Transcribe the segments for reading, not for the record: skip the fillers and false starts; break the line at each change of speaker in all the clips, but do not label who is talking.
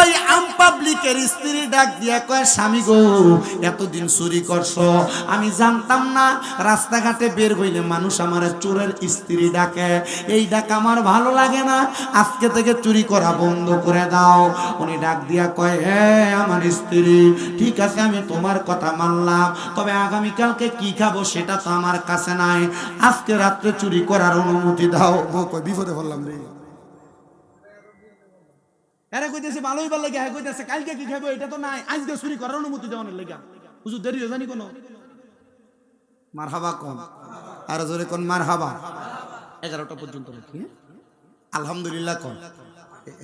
ওই আম পাবলিকের স্ত্রী ডাক দিয়া কয়, স্বামী গো, এতদিন চুরি করছো, আমি জানতাম না। রাস্তাঘাটে বের হইলে মানুষ আমার চোরের স্ত্রী ডাকে, এই ডাক আমার ভালো লাগে না, আজকে থেকে চুরি করা বন্ধ করে দাও। উনি ডাক দিয়া কয়, হ্যাঁ আমার স্ত্রী, ঠিক আছে আমি তোমার কথা মানলাম, তবে আগামীকালকে কি খাবো সেটা তো আমার কাছে নাই, আজকে রাত্রে চুরি করার অনুমতি দাও। বিপদে বললাম রে, এরা কইতেছে ভালোই ভালো লাগে, হ্যাঁ কইতেছে কালকে কি খাবো এটা তো নাই, আজকে চুরি করার অনুমতি দেওয়ার লেগা। হুজুর দেরি হয়ে জানি কোনো মারহাবা কোন, আর জোরে কোন মারহাবা। 11টা পর্যন্ত নাকি, আলহামদুলিল্লাহ কোন,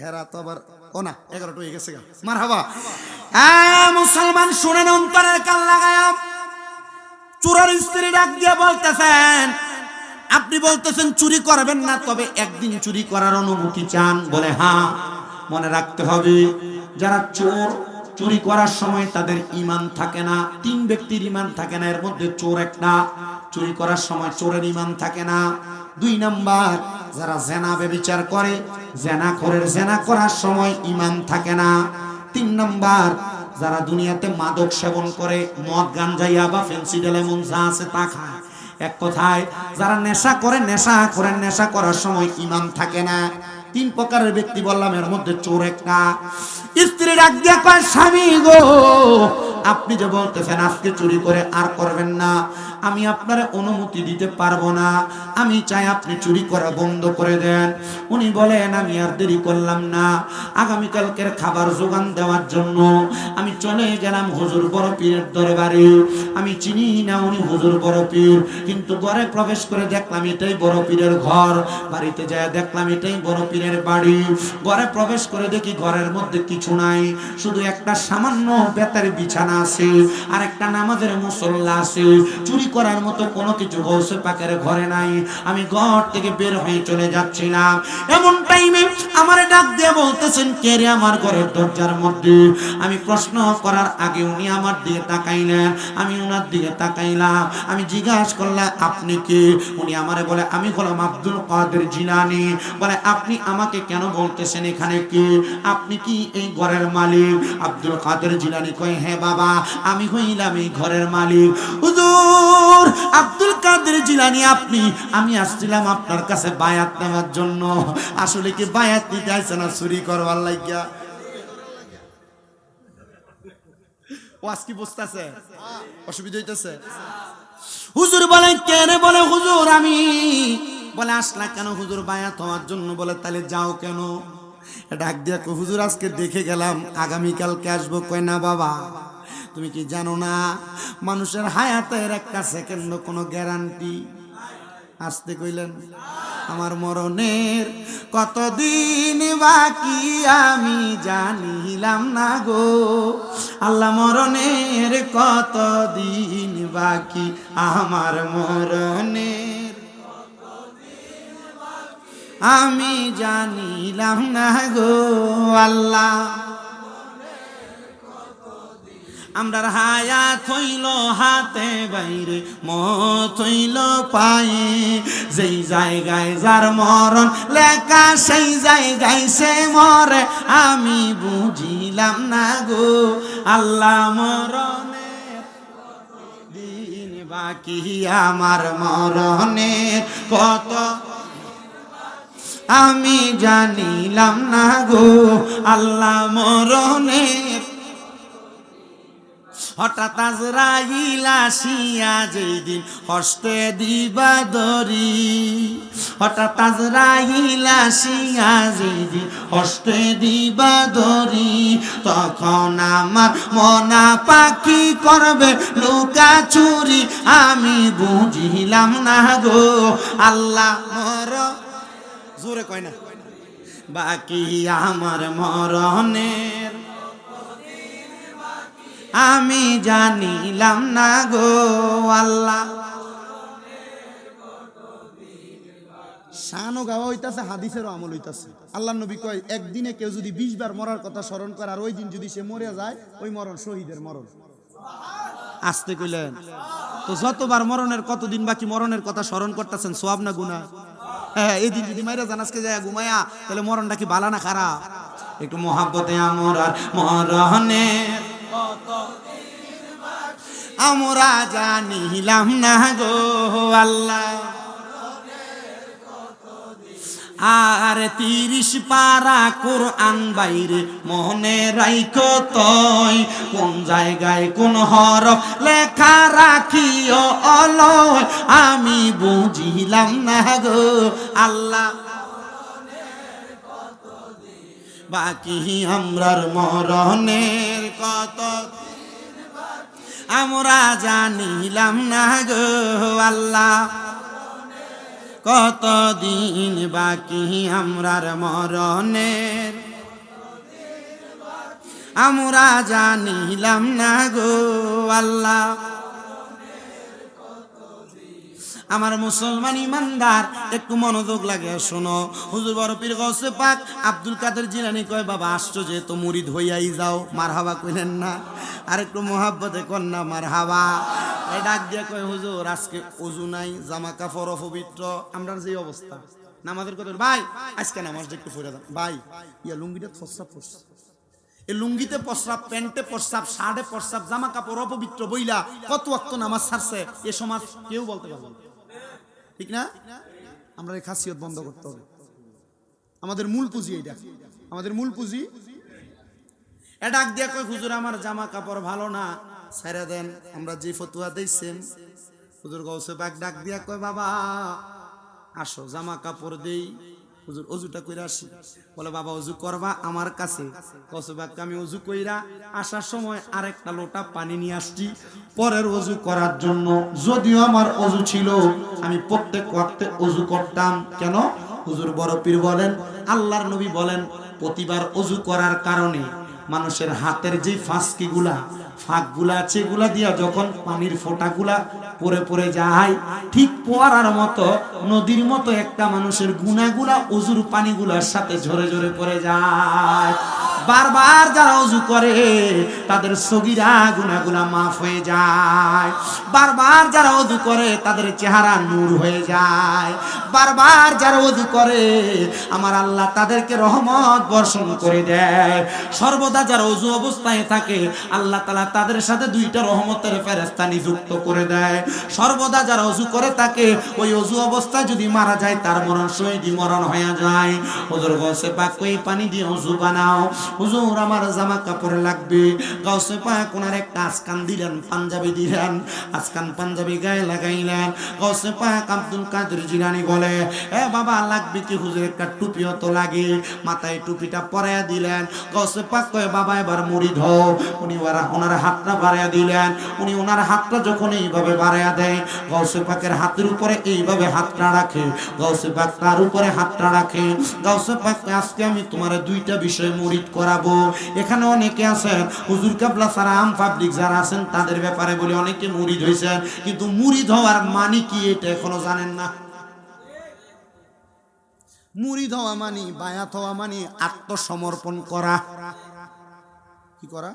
হেরা তো আবার ও না 11টা হয়ে গেছে গা, মারহাবা। মুসলমান শুনেন, অন্তরের কান লাগায়া। চোরের স্ত্রী ডাক দিয়ে বলতেছেন, আপনি বলতেছেন চুরি করবেন না, তবে একদিন চুরি করার অনুমতি চান? বলে হ্যাঁ। মনে রাখতে হবে, যারা চোর, চুরি করার সময় তাদের ঈমান থাকে না। 3 ব্যক্তির ঈমান থাকে না, এর মধ্যে চোর একটা। চুরি করার সময় চোরের ঈমান থাকে না। 2 নাম্বার, যারা জেনা ব্যভিচার করে, জেনাখোরের জেনা করার সময় ঈমান থাকে না। 3 নাম্বার, যারা দুনিয়াতে মাদক সেবন করে, মদ গাঞ্জা ইয়াবা ফেন্সিডিল এমন যা আছে তা খায়, এক কথায় যারা নেশা করে, নেশা করার সময় ঈমান থাকে না। 3 প্রকারের ব্যক্তি বললাম, এর মধ্যে চোর একটা। স্ত্রী ডাক দিয়া কয়, স্বামী গো, আপনি যে বলতেছেন আজকে চুরি করে আর করবেন না, আমি আপনার অনুমতি দিতে পারবো না, আমি চাই আপনি চুরি করা বন্ধ করে দেন। উনি বলেন, আমি আর দেরি করলাম না, আগামীকালকের খাবার যোগান দেওয়ার জন্য আমি চলে গেলাম হুজুর বড় পীরের দরবারে। আমি চিনি না উনি হুজুর বড় পীর, কিন্তু ঘরে প্রবেশ করে দেখলাম এটাই বড় পীরের ঘর, বাড়িতে যায় দেখলাম এটাই বড় পীরের বাড়ি। ঘরে প্রবেশ করে দেখি ঘরের মধ্যে কিছু নাই, শুধু একটা সামান্য বেতের বিছানা আছে আর একটা নামাজের মুসল্লা আছে। চুরি করার মতো কোনো কিছু গৌসে পাকের ঘরে নাই। আমি ঘর থেকে বের হয়ে চলে যাচ্ছিলাম, এমন টাইমে আমার ডাক দিয়ে বলতেছেন, কে রে আমার ঘরের দরজার মধ্যে? আমি প্রশ্ন করার আগে উনি আমার দিকে তাকাইলেন, আমি উনার দিকে তাকাইলাম। আমি জিজ্ঞাসা করলাম, আপনি কে? উনি আমারে বলে, আমি হলাম আব্দুল কাদের জিলানী। বলে, আপনি আমাকে কেন বলতেছেন এখানে কে? আপনি কি এই ঘরের মালিক? আব্দুল কাদের জিলানী কয়, হ্যাঁ বাবা, আমি হইলাম এই ঘরের মালিক। হুজুর আব্দুল কাদের জিলানী আপনি? আমি আসছিলাম আপনার কাছে বায়াত নেওয়ার জন্য। আসলে কি বায়াত নিতে আইছে না চুরি করবার লাগিয়া? ওয়াজ কি বুঝতেছে? অসুবিধা হইতেছে? হুজুর বলে, কে রে? বলে, হুজুর আমি। বলে, আসলা কেন হুজুর বায়াত হওয়ার জন্য? বলে, তাহলে যাও কেন? ডাক দিয়া কই, হুজুর আজকে দেখে গেলাম, আগামীকালকে আসবো। কয়, না বাবা, তুমি কি জানো না মানুষের হায়াতের একটা সেকেন্ড কোনো গ্যারান্টি? আসতে কইলেন, আমার মরণের কতদিন বাকি আমি জানিলাম না গো, আল্লাহ মরণের কতদিন বাকি, আমার মরণের আমি জানিলাম না গো আল্লাহ। আমরার হায়াত হইল হাতে বাইরে, মত হইল পায়ে, যেই জায়গায় যার মরণ লেখা সেই জায়গায় সে মরে, আমি বুঝিলাম না গো আল্লাহ মরণের দিন বাকি, আমার মরণের কত আমি জানিলাম না গো আল্লাহ মরণের। হঠাৎ আজরাইল আসিয়া যেই দিন হস্তে দিবা দরি, হঠাৎ আজরাইল আসিয়া যেই দিন হস্তে দিবা দরি, তখন আমার মনা পাখি করবে লুকা চুরি, আমি বুঝিলাম না গো আল্লাহ মর। জোরে কয় না, বাকি আমার মরণের আমি জানিলাম না গো আল্লাহ। শানও গাওয়া হইতাছে, হাদিসেরও আমল হইতাছে। আল্লাহ নবী কয়, একদিনে কেউ যদি 20 বার মরার কথা স্মরণ করে, আর ওই দিন যদি সে মরে যায়, ওই মরণ শহীদের মরণ। আসতে কইলেন তো, যতবার মরণের কতদিন বাকি মরণের কথা স্মরণ করতেছেন, সওয়াব না গুনাহ? হ্যাঁ, এই দিন যদি মাইরা জানাজকে যায় ঘুমায়া, তাহলে মরণটা কি বালা না খারাপ? একটু মহাব্বতে আমরার মরণের আমরা জানিলাম না গো আল্লাহ। আর 30 পারা কোরআন বাইরে মনে রাইখো তই, কোন জায়গায় কোন হরফ লেখা রাখিও অলয় আমি বুঝিলাম না গো আল্লাহ। বাকি আমরার মরণের কত আমরা জানিলাম না গো আল্লাহ। কতদিন বাকি আমরার মরণের আমরা জানিলাম না গো আল্লাহ। আমার মুসলমান ইমানদার একটু মনোযোগ লাগে শোনো। হুজুর বড় পীর গৌসে পাক আব্দুল কাদের জিলানী কয় বাবা আসছো যে তো মুরিদ হইয়াই যাও, মারহাবা কইলেন না? আর একটু মোহাব্বতে কর না মারহাবা। এই ডাক দিয়ে কয় হুজুর আজকে ওযু নাই, জামা কাপড় অপবিত্র। আমরা যে অবস্থা নামাজের কথা ভাই আজকে নামাজটা একটু পড়ে দাও ভাই, ইয়া লুঙ্গিটা ফসরা ফস, এই লুঙ্গিতে প্রস্রাব, প্যান্টে প্রস্রাব, শার্টে প্রস্রাব, জামা কাপড় অপবিত্র বইলা কত ওয়াক্ত নামাজ ছাড়ছে এ সমাজ কেউ বলতে পারবে না, ঠিক না? আমরা এই খাসিয়ত বন্ধ করতে হবে। আমাদের মূল পুঁজি এইটা, আমাদের মূল পুঁজি। এটা ডাক দিয়া কই হুজুর আমার জামা কাপড় ভালো না, ছেড়ে দেন। আমরা যে ফতুয়া দিয়েছেন হুজুর গৌসে পাক ডাক দিয়া কয় বাবা আসো জামা কাপড় দেই, হুজুর অজুটা কইরা আসি। বলে বাবা অজু করবা আমার কাছে? গৌসে পাক আমি অজু কইরা আসার সময় আরেকটা লোটা পানি নিয়ে আসছি পরের অজু করার জন্য। যদিও আমার অজু ছিল আমি প্রত্যেক ওয়াক্তে অজু করতাম। কেন? হুজুর বড় পীর বলেন, আল্লাহর নবী বলেন প্রতিবার অজু করার কারণে মানুষের হাতের যে ফাঁসকিগুলা ফাঁকগুলা আছে এগুলা দিয়া যখন পানির ফোঁটাগুলা পরে পরে যায় ঠিক পোয়ারার মতো নদীর মতো একটা মানুষের গুনাহগুলা অজুর পানিগুলার সাথে ঝরে ঝরে পড়ে যায়। বারবার যারা অজু করে তাদের সগীরা গুনাহগুলা মাফ হয়ে যায়। বারবার যারা অজু করে তাদের চেহারা নূর হয়ে যায়। বারবার যারা অজু করে আমার আল্লাহ তাদেরকে রহমত বর্ষণ করে দেয়। সর্বদা যারা অজু অবস্থায় থাকে আল্লাহ তাআলা তাদের সাথে দুইটা রহমতের ফেরেশতা নিযুক্ত করে দেয়। সর্বদা যারা অজু করে থাকে ওই অজু অবস্থায় যদি মারা যায় তার মরণ শহীদি মরণ হয়ে যায়। হুজুর গৌসে পাক ওই পানি দিয়ে অজু বানাও। হুজুর আমার জামা কাপড় লাগবে। গৌসে পাক ওনার একটা আজকান দিলেন, পাঞ্জাবি দিলেন, আজকান পাঞ্জাবি গায়ে লাগাইলেন। গৌসে পাক আব্দুল কাদের জিলানী বলে এ বাবা লাগবে কি? হুজুর একটা টুপিও তো লাগে। মাথায় টুপিটা পরাইয়া দিলেন। গৌসে পাক কয় বাবা এবার মুড়ি ধও। উনি ওনার হাতটা বাড়াইয়া দিলেন। উনি ওনার হাতটা যখন এইভাবে বাড়াইয়া দেয় গৌসে পাকের হাতের উপরে এইভাবে হাতটা রাখে, গৌসে পাক তার উপরে হাতটা রাখে। গৌসে পাক আজকে আমি তোমার দুইটা বিষয় মুরিদ করাবো। এখানে অনেকে আছেন হুজুর কেবলা ছাড়া আম পাবলিক যারা আছেন তাদের ব্যাপারে বলে অনেকে মুরিদ হয়েছেন, কিন্তু মুরিদ হওয়ার মানে কি এটা এখনো জানেন না। মুরিদ হওয়া মানে, বায়াত হওয়া মানে আত্মসমর্পণ করা। কি করা?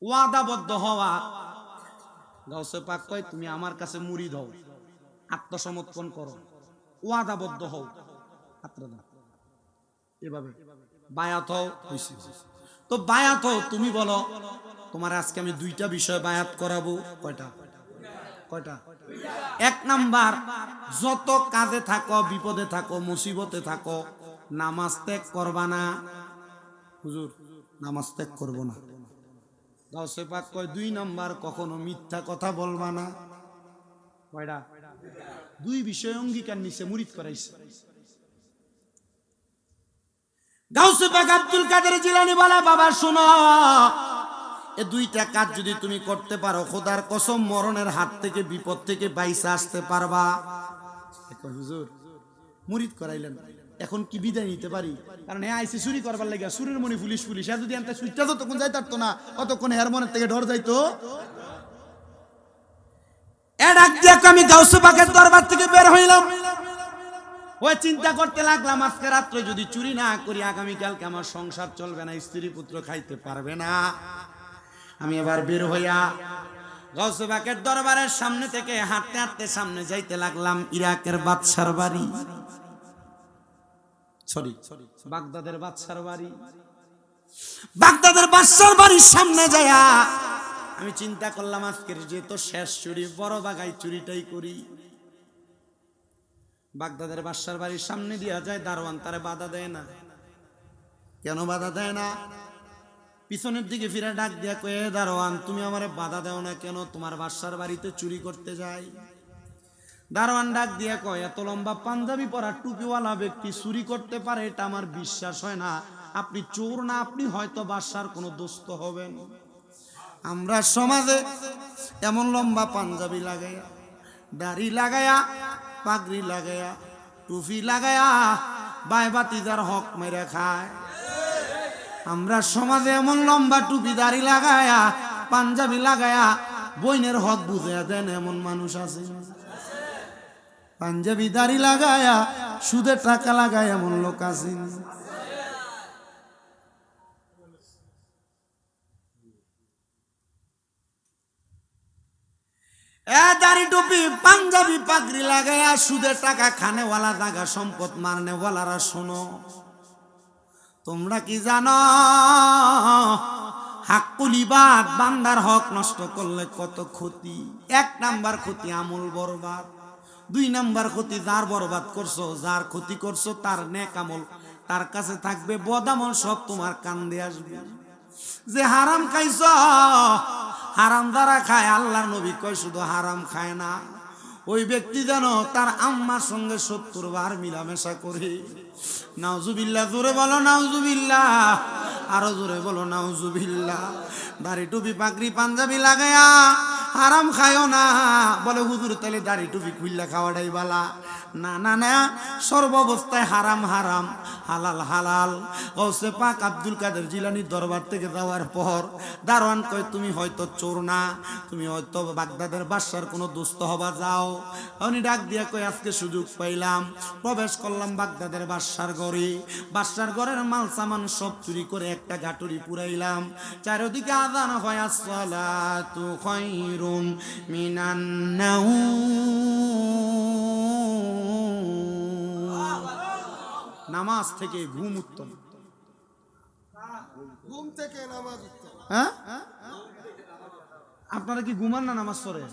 ওয়াদাবদ্ধ হওয়া। গাউসে পাক কয় তুমি আমার কাছে মুরিদ হও, আত্মসমর্পণ করো, ওয়াদাবদ্ধ হও। এভাবে বায়াত হও। তো বায়াত হও, তুমি বলো তোমার আজকে আমি দুইটা বিষয় বায়াত করাবো। কয়টা? কয়টা? এক নাম্বার, যত কাজে থাকো, বিপদে থাকো, মুসিবতে থাকো, নামাজ ত্যাগ করবা না। হুজুর নামাজ ত্যাগ করবো না। গাউসে পাক কয় দুই নাম্বার, কখনো মিথ্যা কথা বলবা না। কয়টা? দুই বিষয় অঙ্গীকার নিছে, মুরিদ করাইছে। গাউসে পাক আব্দুল কাদের জিলানী বলে বাবা শোনো, এই দুইটা কাজ যদি তুমি করতে পারো খোদার কসম মরণের হাত থেকে বিপদ থেকে বাইসা আসতে পারবা। হুজুর মুরিদ করাইলেন, এখন কি বিদায় নিতে পারি? কারণ হ্যাঁ আইসি চুরি করবার লাগে, চুরির মনে পুলিশ পুলিশ, আর যদি আনতে সুইচটা ততক্ষণ যাইতে পারতো না, অতক্ষণ হের মনের থেকে ডর যাইতো। আমি গাউসে পাকের দরবার থেকে বের হইলাম। ওই চিন্তা করতে লাগলাম আজকে রাত্রে যদি চুরি না করি আগামীকালকে আমার সংসার চলবে না, স্ত্রী পুত্র খাইতে পারবে না। আমি এবার বের হইয়া গাউসে পাকের দরবারের সামনে থেকে হাঁটতে হাঁটতে সামনে যাইতে লাগলাম ইরাকের বাদশার বাড়ি। সরি বাগদাদের বাদশার বাড়ি। বাগদাদের বাদশার বাড়ির সামনে যায়া আমি চিন্তা করলাম আজকের যেহেতু শেষ চুরি, বড় বাগাই চুরিটাই করি। বাগদাদের বাদশার বাড়ির সামনে দিয়া যায়, দারোয়ান তারে বাধা দেয় না। কেন বাধা দেয় না? পিছনের দিকে ফিরে ডাক দিয়া কয়ে, দারোয়ান তুমি আমারে বাধা দেও না কেন? তোমার বাদশার বাড়িতে চুরি করতে যাই। দারোয়ান ডাক দিয়া কয়, এত লম্বা পাঞ্জাবি পরা টুপিওয়ালা ব্যক্তি চুরি করতে পারে এটা আমার বিশ্বাস হয় না। আপনি চোর না, আপনি হয়তো বাদশার কোনো দোস্ত হবেন। আমরা সমাজে এমন লম্বা পাঞ্জাবি লাগাইয়া, দাড়ি লাগায়া, পাগড়ি লাগায়া, টুপি লাগায়া বাইবাতিদার হক মেরে খায়। আমরা সমাজে এমন লম্বা টুপি দাড়ি লাগায়া, পাঞ্জাবি লাগায়া বইনের হক বুঝে দেন এমন মানুষ আছে। পাঞ্জাবি দাড়ি লাগায়া সুদের টাকা লাগায় এমন লোক আছে। দাড়ি টুপি পাঞ্জাবি পাগড়ি লাগায়া সুদের টাকা খানেওয়ালা জাগা সম্পদ মারনেওয়ালারা শোনো, তোমরা কি জানো হাক্কুল ইবাদ বান্দার হক নষ্ট করলে কত ক্ষতি? 1 নাম্বার ক্ষতি আমল বরবাদ, 2 নাম্বার ক্ষতি যার বরবাদ করছো, যার ক্ষতি করছো তার নেক আমল তার কাছে থাকবে, বদ আমল সব তোমার কান্দে আসবে। যে হারাম খাইছো, হারাম যারা খায় আল্লাহর নবী কয় শুধু হারাম খায় না, ওই ব্যক্তি যেন তার আম্মার সঙ্গে 70 বার মিলামেশা করে। নাউজুবিল্লাহ, জোরে বলো নাউজুবিল্লাহ, আরো জোরে বলো নাউজুবিল্লাহ। দাড়ি টুপি পাগড়ি পাঞ্জাবি লাগায়া হারাম খায়ও না। বলে হুজুর তাহলে দাড়ি টুপি খুললা খাওয়াটাই বালা। না না না, সর্বাবস্থায় হারাম হারাম, হালাল হালাল। গৌসে পাক আব্দুল কাদের জিলানির দরবার থেকে যাওয়ার পর দারোয়ান কয়, তুমি হয়তো চোর না, তুমি হয়তো বাগদাদের বাদশার কোনো দোস্ত হবা, যাও। উনি ডাক দিয়া কয়, আজকে সুযোগ পাইলাম, প্রবেশ করলাম বাগদাদের বাদশার ঘরে। বাদশার ঘরের মাল সামান সব চুরি করে একটা গাটুরি পুরাইলাম। চারিদিকে আযান হয়, আসসালাতু খায়রুম মিনান নামাজ থেকে ঘুম উত্তম।
ঘুম থেকে নামাজ উত্তম।
হ্যাঁ, আপনারা কি ঘুমান না নামাজ পড়ে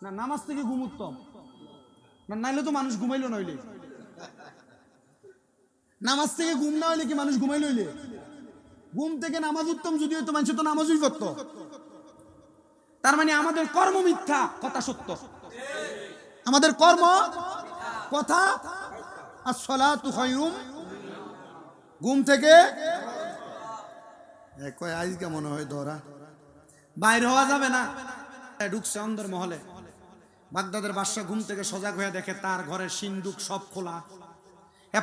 না? নামাজ থেকে ঘুম উত্তম না? নাইলে তো মানুষ ঘুমাইলো নইলে। নামাজ থেকে ঘুম না হইলে কি মানুষ ঘুমাইল হইলে? ঘুম থেকে নামাজ উত্তম যদি হইতো মানুষ তো নামাজই পড়তো। তার মানে আমাদের কর্ম মিথ্যা, কথা সত্য। আমাদের কর্ম কথা আসসালাতু খায়রুম, ঘুম থেকে কয় আজকে মনে হয় ধরা বাইর হওয়া যাবে না। ঢুকছে অন্দর মহলে। বাগদাদের বাদশা ঘুম থেকে সজাগ হয়ে দেখে তার ঘরের সিন্দুক সব খোলা।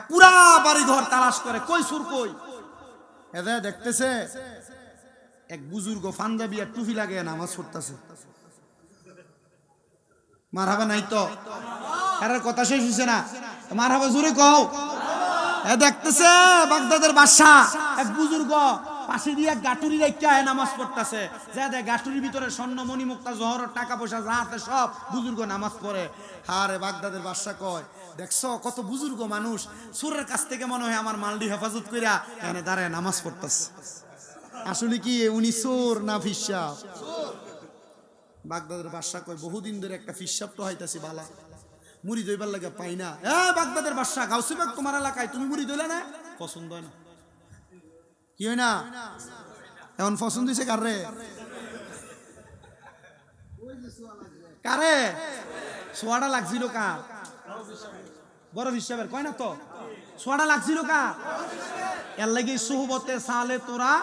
পুরা বাড়ি ঘর তালাশ করে, কই সুর কই। এদের দেখতেছে এক বুজুর্গ পাঞ্জাবি আর টুপি লাগে নামাজ পড়তেছে। মারহাবা নাই তো? এর কথা শেষ হইছে না? মারহাবা জোরে কও। এ দেখতেছে বাগদাদের বাদশা এক বুজুর্গ পাশে দিয়ে গাটুরি রাখা নামাজ পড়তেছে। যা দেখ গাটুরির ভিতরে স্বর্ণ মণি মুক্তা জহরের টাকা পয়সা যা আছে সব বুজুর্গ নামাজ পড়ে। আরে বাগদাদের বাদশা কয়, দেখছো কত বুজুর্গ মানুষ, সুরের কাছ থেকে মনে হয় আমার মালডি হেফাজত কইরা এখানে দাঁড়ায় নামাজ পড়তেছে। আসলে কি উনি চোর না ফিসাব? বাগদাদের বাদশা কয়, বহুদিন ধরে একটা ফিসাব তো হইতাছি বালা, মুড়ি দইবার লাগে পাই না। বাগদাদের বাদশা, গাউসে বাগ তোমার এলাকায়, তুমি মুড়ি দইলে না? পছন্দ হয় না। কি হয় না? এখন পছন্দ হয়েছে কারে? কারে সোয়াটা লাগছিল? কার? বড় হিসাবের কয় না তো সোয়াটা লাগছিল কার? এর লাগে সোহবতে সালে তোরা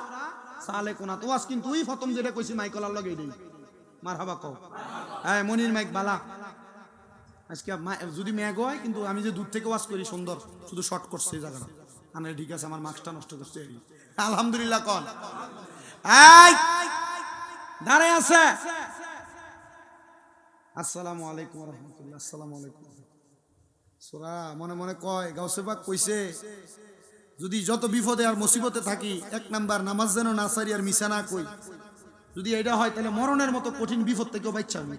সালে কোনা তো আজ কিন্তু ওই প্রথম যেটা কইছি মাইকলার লগে দেই। মারহাবা কও। হ্যাঁ মনির মাইক বালা। আজকে যদি মেঘ হয় কিন্তু আমি যে দূর থেকে ওয়াজ করি সুন্দর, শুধু শর্ট করছে এই জায়গাটা। আনে ঠিক আছে, আমার মার্কসটা নষ্ট করছে। আলহামদুলিল্লাহ কোন এই দাঁড়ায় আছে। আসসালামু আলাইকুম ওয়া রাহমাতুল্লাহ। আসসালামু আলাইকুম। সূরা মনে মনে কয়, গাউসে পাক কইছে যদি যত বিপদে আর মুসিবতে থাকি, 1 নাম্বার নামাজ যেন না সারি আর মিছা না কই। যদি এটা হয় তাহলে মরণের মতো কঠিন বিপদ থেকেও বাঁচা আমি।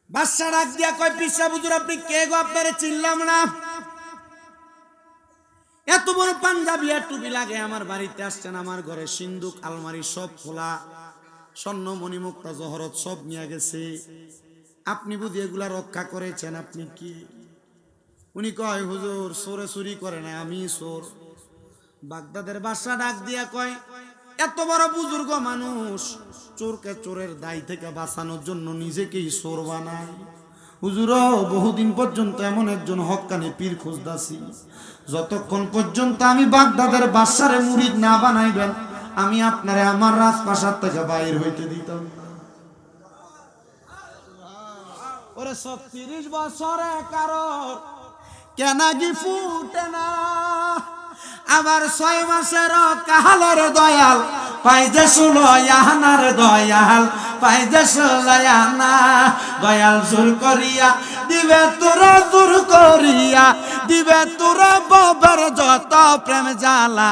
বাদশা ডাক দিয়া কয় পিসা হুজুর আপনি কে গো, আপনারে চিনলাম না। এত বড় পাঞ্জাবি আর টুপি লাগে আমার বাড়িতে আসছেন, আমার ঘরে সিন্দুক আলমারি সব খোলা, স্বর্ণ মণি মুক্তা জহরত সব নিয়ে গেছে, আপনি বুঝি এগুলা রক্ষা করেছেন, আপনি কি? উনি কয় হুজুর চোরে চুরি করে না, আমি চোর। বাগদাদের বাদশা ডাক দিয়া কয় এত বড় বুজুর্গ মানুষ চোরকে চোরের দায় থেকে বাঁচানোর জন্য নিজেকেই চোর বানায়। হুজুর বহুদিন পর্যন্ত এমন একজন হক্কানি পীর খুঁজতাছি, যতক্ষণ পর্যন্ত আমি বাগদাদের বাদশারে মুরিদ না বানাইবেন আমি আপনারে আমার রাজপ্রাসাদ থেকে বাইর হইতে দিতাম না। ওরে ৩৬ বছরে কারোর কেনাগি ফুটে না, আবার ৬ মাসের কাহালের দয়াল পাইজে সুলয়ানার দয়াল পাইজে সুলয়ানা, দয়াল জোর করিয়া দিবে তোরা জোর করিয়া দিবে তোরা বাবার যত প্রেম জ্বালা,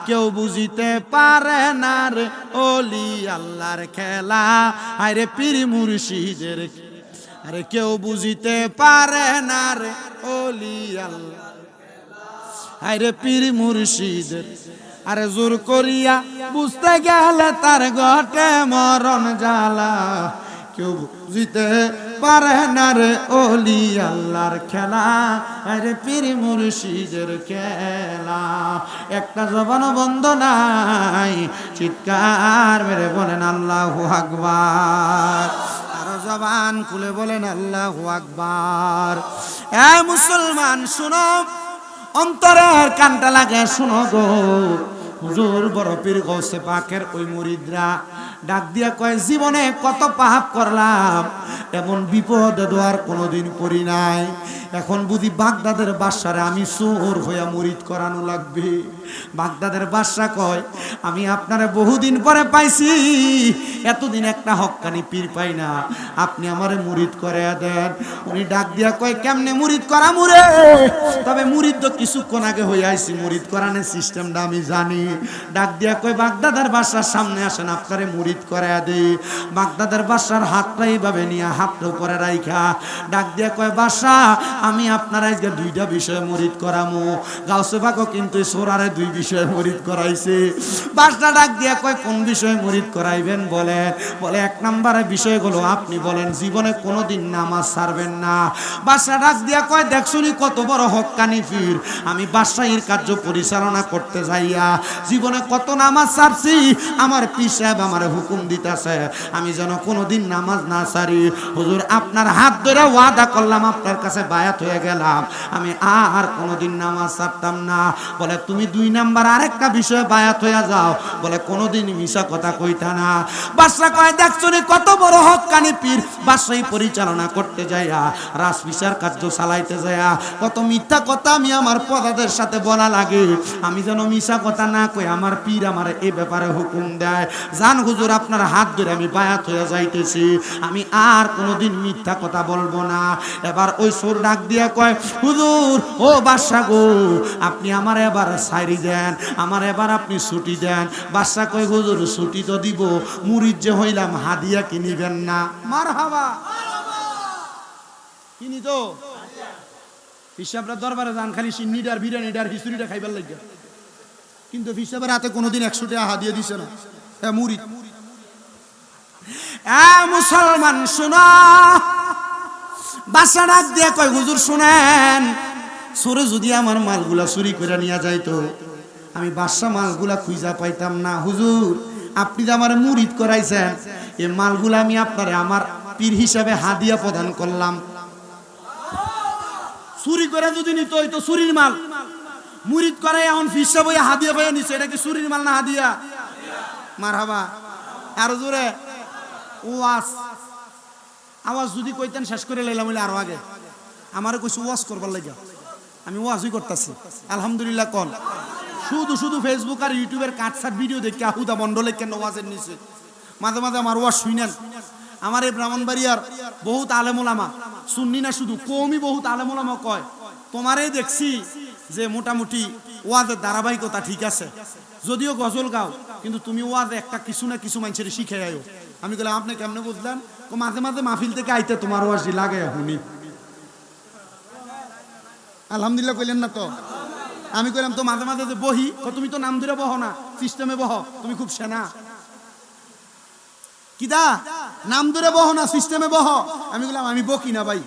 কেউ বুঝিতে পারে না রে ওলি আল্লাহর খেলা, আরে পীর মুর্শিদের, আরে কেউ বুঝিতে পারে না রে ওলি আল্লাহ, আরে পীর মুর্শিদের, আরে জোর করিয়া বুঝতে গেলে তার ঘটে মরণ জ্বালা, কেউ বুঝিতে পারে না রে ওলি আল্লাহর খেলা, আরে পীর মুর্শিদের খেলা। একটা জবান বন্ধ নাই, চিৎকার মেরে বলেন আল্লাহু আকবার, আরো জবান খুলে বলেন আল্লাহু আকবার। এ মুসলমান শুনো, অন্তরের কানটা লাগে শুনো গো, হুজুর বড় পীর গৌসে পাকের ওই মুরিদরা ডাক দিয়া কয় জীবনে কত পাপ করলাম, এমন বিপদে দোয়ার কোনোদিন পড়ি নাই, এখন বুঝি বাগদাদের বাদশারে আমি চোর হইয়া মুরিদ করানো লাগবে। বাগদাদের বাদশা কয় আমি আপনারে বহুদিন পরে পাইছি, এতদিন একটা হক্কানি পীর পাই না, আপনি আমারে মুরিদ করে দেন। উনি ডাক দিয়া কয় কেমনে মুরিদ করা মুরে, তবে মুরিদ তো কিছুক্ষণ আগে হয়ে আইছি, মুরিদ করানোর সিস্টেমটা আমি জানি। ডাক দিয়া কয় বাগদাদের বাদশার সামনে আসেন, আপনারে মুরিদ করে দে। বাগদাদের বাদশার হাতটা এইভাবে নিয়ে হাতটা উপরে রাইখা ডাক দিয়া কয় বাদশা আমি আপনার আজকে দুইটা বিষয়ে মুরিদ করামু। গাউসে পাকও কিন্তু সোরারে দুই বিষয়ে মুরিদ করাইছে। বাদশা ডাক দিয়া কয় কোন বিষয়ে মুরিদ করাইবেন বলেন। বলে এক নম্বরে বিষয় হলো আপনি বলেন জীবনে কোনোদিন নামাজ ছাড়বেন না। বাদশা ডাক দিয়া কয় দেখছুনি কত বড় হক্কানি পীর, আমি বাদশাহীর কার্য পরিচালনা করতে যাইয়া জীবনে কত নামাজ ছাড়ছি, আমার পীর সাহেব আমার হুকুম দিতেছে আমি যেন কোনোদিন নামাজ না ছাড়ি। হুজুর আপনার হাত ধরে ওয়াদা করলাম, আপনার কাছে বায়াত হয়ে গেলাম, আমি আর কোনোদিন নামাজ ছাড়তাম না। বলে তুমি দুই নাম্বার আরেকটা বিষয়ে বায়াত হয়ে যাও, বলে কোনোদিন মিশা কথা কইতা না। বাদশা কয় দেখছুনি কত বড় হক্কানি পীর, বাদশাহী পরিচালনা করতে যাইয়া রাজবিচার কার্য চালাইতে যাইয়া কত মিথ্যা কথা আমি আমার প্রজাদের সাথে বলা লাগে, আমি যেন মিশা কথা না কই আমার পীর আমার এই ব্যাপারে হুকুম দেয়। জান হুজুর আপনার হাত ধরে আমি বায়াত হয়ে যাইতেছি, আমি আর কোনোদিন মিথ্যা কথা বলবো না। এবার ওই সোর ডাক দিয়া কয় হুজুর ও বাদশা গো, আপনি আমার এবার ছাইরি দেন, আমার এবার আপনি ছুটি দেন। বাদশা কয় হুজুর ছুটি তো দিব, মুরিদ যে হইলাম হাদিয়া কিনিবেন না। মারহাবা, কিনি তো হিসাবরা দরবারে যান, খালি সিন্নিটার বিরিয়ানিটার খিচুড়িটা খাইবার লাগে, কিন্তু হিসাবের হাতে কোনোদিন 100 টাকা হাদিয়া দিছে না। মুরিদ মুসলমান শোনা, বাদশা ডাক দিয়া কয় হুজুর শুনেন, চোরে যদি আমার মালগুলা চুরি করে নিয়ে যাইতো আমি বাদশা মালগুলা খুঁজা পাইতাম না। হুজুর আপনি যে আমার মুরিদ করাইছেন, এই মালগুলা আমি আপনারে আমার পীর হিসাবে হাদিয়া প্রদান করলাম। চুরি করে যদি নিত হইতো চুরির মাল, মুরিদ করাই এখন ফিসা বইয়া হাদিয়া বইয়া নিচ্ছে, এটা কি চুরির মাল না হাদিয়া? মারহাবা, আরো জোরে ওয়াজ আওয়াজ যদি কইতেন শেষ করে লাইলাম হইলে আরো আগে। আমারও কইছে ওয়াজ করবার লাগে, আমি ওয়াজই করতেছি আলহামদুলিল্লাহ। কোন শুধু শুধু ফেসবুক আর ইউটিউবের কাটসাট ভিডিও দেখে আহুদা মন্ডলে কেন ওয়াজের নিচে মাঝে মাঝে আমার ওয়াজ শুনেন। আমার এই ব্রাহ্মণবাড়িয়ার বহুত আলেমুলামা শুননি না, শুধু কমই বহুত আলেমুলামা কয় তোমারে দেখছি যে মোটামুটি ওয়াজের ধারাবাহিকতা ঠিক আছে, যদিও গজল গাও কিন্তু তুমি ওয়াজ একটা কিছু না কিছু মানুষের শিখে আয়ো। আমি বললাম আপনি কেমনে বুঝলেন? মাঝে মাঝে মাহফিল থেকে আইতে তোমার ওয়াজি লাগে শুনি। আলহামদুলিল্লাহ কইলেন না তো? আমি কইলাম তো মাঝে মাঝে যে বহি, তুমি তো নাম ধরে বহ না, সিস্টেমে বহ, তুমি খুব সেনা। কিদা নাম ধরে বহ না, সিস্টেমে বহ। আমি বললাম আমি বকি না ভাই,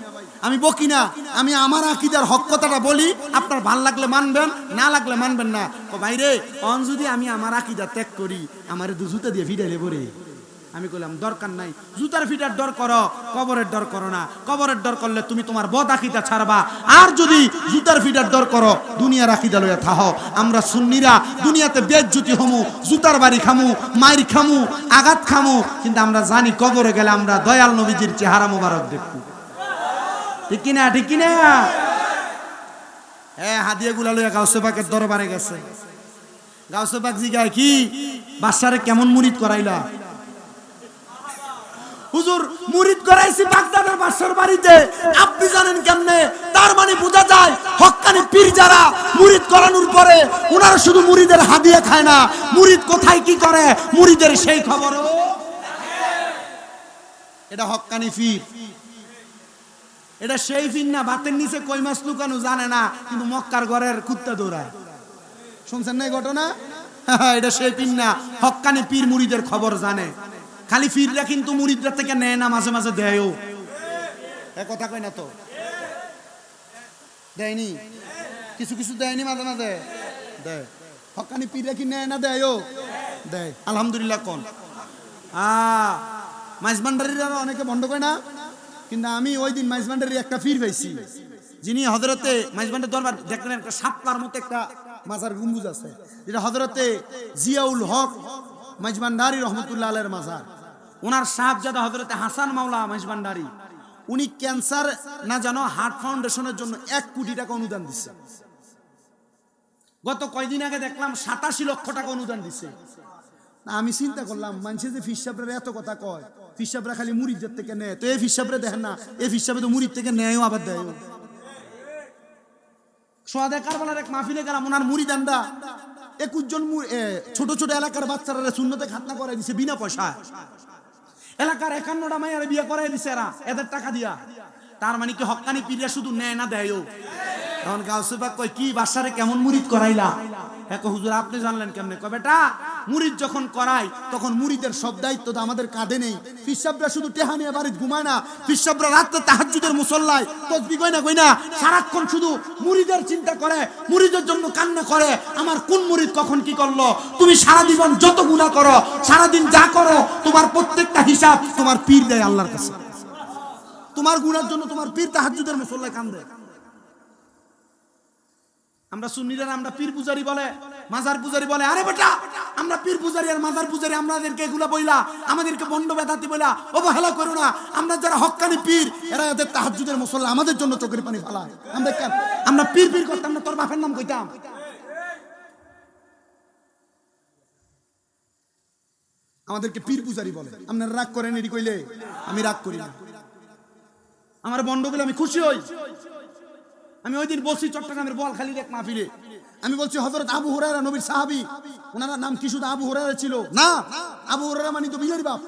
আমি বকি না, আমি আমার আকীদার হক কথাটা বলি, আপনার ভাল লাগলে মানবেন, না লাগলে মানবেন না। ও ভাই রে, অন যদি আমি আমার আকীদা ত্যাগ করি, আমার জুতা দিয়ে ফিরাইলে পরে। আমি কইলাম দরকার নাই, জুতার ফিটার ডর করো, কবরের ডর করো না। কবরের ডর করলে তুমি তোমার বদ আকীদা ছাড়বা, আর যদি জুতার ফিটার ডর করো, দুনিয়ার আকীদা লইয়া থাহো। আমরা সুন্নিরা দুনিয়াতে বেজ্জতি হমু, জুতার বাড়ি খামু, মাইর খামু, আঘাত খামু, কিন্তু আমরা জানি কবরে গেলে আমরা দয়াল নবীজির চেহারা মোবারক দেখব। ঠিক কিনা? ঠিক কিনা? হ্যাঁ, হাদিয়া গুলা লইয়া গাউসে পাকের দরবারে গেছে। গাউসে পাক জিগায় কি, বাদশারে কেমন মুরিদ করাইলা? হুজুর মুরিদ করাইছি বাগদাদের বাদশার বাড়িতে। আপনি জানেন কেমনে? তার মানে বোঝা যায় হক্কানি পীর যারা মুরিদ করানোর পরে ওনারা শুধু মুরিদের হাদিয়া খায় না, মুরিদ কোথায় কি করে মুরিদের সেই খবরও। এটা হক্কানি পীর, এটা সেই পীর না ভাতের নিচে কই মাছ লুকানো জানে না, কিন্তু মক্কার ঘরের কুত্তা দৌড়ায়। শুনছেন না এই ঘটনা? এটা সেই পীর না, হক্কানি পীর মুরিদের খবর জানে। খালি পীররা কিন্তু মুরিদরা থেকে নেয় না, মাঝে মাঝে দেয়ও। এক কথা কই না তো? দেয়নি? কিছু কিছু দেয়নি, মাঝে মাঝে দেয়। হক্কানি পীররা কি নেয় না? দেয়ও, দেয়। আলহামদুলিল্লাহ কোন মাইজবান্ডারিরা অনেকে বন্ধ করে না, কিন্তু আমি ওই দিন মাইজবান্ডারির একটা পীর পাইছি, যিনি হযরতে মাইজবান্ডার দরবার দেখলেন একটা সাপলার মতো একটা মাজার গম্বুজ আছে, যেটা হযরতে জিয়াউল হক মাইজবান্ডারি রহমতুল্লাহ আলাইহির মাজার। ওনার সাহেবজাদা হযরতে হাসান মাওলা মাইজবান্ডারি, উনি ক্যান্সার না জানো হার্ট ফাউন্ডেশনের জন্য 1 কোটি টাকা অনুদান দিচ্ছে। গত কয়দিন আগে দেখলাম 87 লক্ষ টাকা অনুদান দিচ্ছে। আমি চিন্তা করলাম, মানুষে যে ফির সাহেবরা এত কথা কয়, ফির সাহেবরা খালি মুরিদদের থেকে নেয়, তো এই ফির সাহেবরা দেখেন না, এই ফির সাহেব তো মুরিদ থেকে নেয়ও আবার দেয়ও। সোয়াদে কারবালার এক মাহফিলে গেলাম, ওনার মুরিদানরা 21 জন ছোট ছোট এলাকার বাচ্চারা সুন্নতে খাতনা করাই দিছে বিনা পয়সা। এলাকার 51টা মাইয়ার বিয়ে করাই দিছে এরা এদের টাকা দিয়া। তার মানে কি হক্কানি পীররা শুধু নেয় না, দেয়ও। তখন গাউসে পাক কয় কি বাদশারে কেমন মুরিদ করাইলা? একো হুজুর আপনি জানলেন কেমনে? কয় বেটা, মুরিদ যখন করাই তখন মুরিদের সব দায়িত্ব তো আমাদের কাঁধে নেই। পীর সাহেবরা শুধু টেহা নিয়ে বাড়িতে ঘুমায় না, পীর সাহেবরা রাতে তাহাজ্জুদের মুসল্লায় তাসবিহ কই না সারাক্ষণ শুধু মুরিদের চিন্তা করে, মুরিদের জন্য কান্না করে, আমার কোন মুরিদ কখন কি করলো। তুমি সারা জীবন যত গুনাহ করো, সারা দিন যা করো, তোমার প্রত্যেকটা হিসাব তোমার পীর দেয় আল্লাহর কাছে। তোমার গুনার জন্য তোমার পীর তাহাজ্জুদের মুসল্লায় কান্দে। আমরা সুন্নিরা আমরা পীর পূজারি বলে, মাজার পূজারি বলে। আরে বেটা, আমরা পীর পূজারি আর মাজার পূজারি, আমাদেরকে এগুলা বইলা, আমাদেরকে বন্ড বেদাতি বইলা অবহেলা করো না। আমরা যারা হক্কানি পীর, এরা এদের তাহাজ্জুদের মুসল্লা, আমাদের জন্য চোখের পানি ফেলায়। আমরা কেন? আমরা পীর পীর করতাম না, তোর বাপের নাম কইতাম। আমাদেরকে পীর পূজারি বলে। আপনারা রাগ করেন এটি কইলে? আমি রাগ করি না, আমার বন্ড বলে আমি খুশি হই। আমি ওই দিন বলছি চট্টগ্রামের বোয়ালখালীর এক মাহফিলে, আমি বলছি হযরত আবু হুরায়রা নবীর সাহাবী, ওনার নাম কি শুধু আবু হুরায়রা ছিল? না, আবু হুরায়রা মানে তো বিলের বাপ।